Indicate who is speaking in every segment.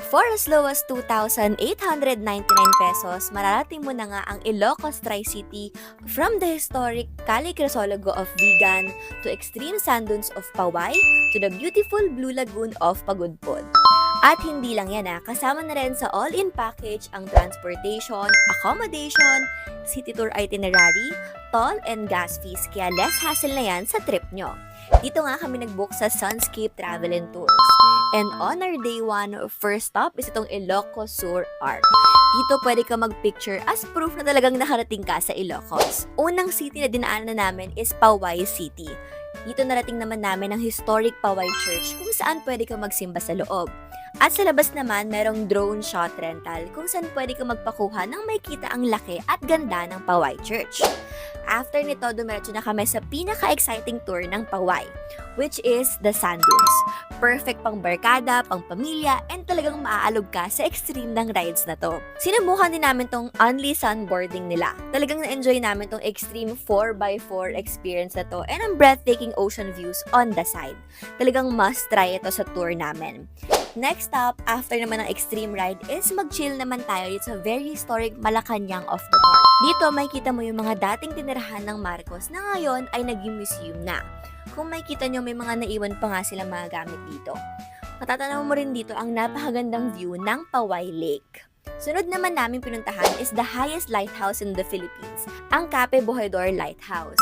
Speaker 1: For as low as 2,899 pesos, mararating mo na nga ang Ilocos Tri-City from the historic Cali Crisologo of Vigan to extreme sand dunes of Paway to the beautiful Blue Lagoon of Pagudpod. At hindi lang yan kasama na rin sa all-in package ang transportation, accommodation, city tour itinerary, toll and gas fees kaya less hassle na yan sa trip nyo. Dito nga kami nag-book sa Sunscape Travel and Tours. And on our day 1, first stop is itong Ilocos Sur Arc. Dito pwede ka mag-picture as proof na talagang nakarating ka sa Ilocos. Unang city na dinaanan na namin is Paway City. Dito narating naman namin ang historic Paway Church kung saan pwede ka magsimba sa loob. At sa labas naman, merong drone shot rental kung saan pwede ka magpakuha ng makita ang laki at ganda ng Paway Church. After nito, dumiretso na kami sa pinaka-exciting tour ng Paway, which is the Sand Dunes. Perfect pang barkada, pang pamilya, and talagang maaalog ka sa extreme ng rides na to. Sinubukan din namin tong only sunboarding nila. Talagang na-enjoy namin tong extreme 4x4 experience na to and ang breathtaking ocean views on the side. Talagang must try ito sa tour namin. Next stop, after naman ng extreme ride, is mag-chill naman tayo dito sa very historic Malacanang of the North. Dito, makikita mo yung mga dating tinirahan ng Marcos na ngayon ay naging museum na. Kung makikita nyo, may mga naiwan pa nga silang mga gamit dito. Matatanaw mo rin dito ang napakagandang view ng Paway Lake. Sunod naman namin pinuntahan is the highest lighthouse in the Philippines, ang Cape Bojador Lighthouse.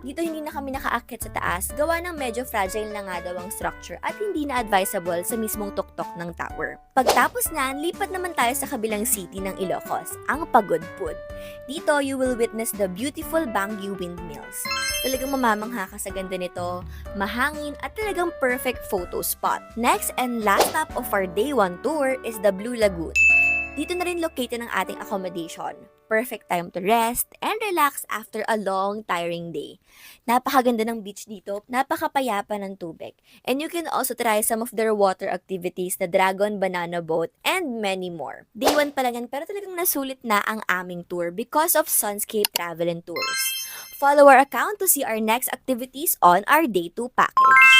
Speaker 1: Dito hindi na kami nakaakyat sa taas, gawa ng medyo fragile na nga daw ang structure at hindi na advisable sa mismong tuktok ng tower. Pagtapos na, lipat naman tayo sa kabilang city ng Ilocos, ang Pagudpod. Dito, you will witness the beautiful Baguio windmills. Talagang mamamangha ka sa ganda nito, mahangin at talagang perfect photo spot. Next and last stop of our day 1 tour is the Blue Lagoon. Dito na rin located ang ating accommodation. Perfect time to rest and relax after a long, tiring day. Napakaganda ng beach dito, napakapayapa ng tubig. And you can also try some of their water activities, the Dragon Banana Boat, and many more. Day 1 pa lang yan, pero talagang nasulit na ang aming tour because of Sunscape Travel and Tours. Follow our account to see our next activities on our day 2 package.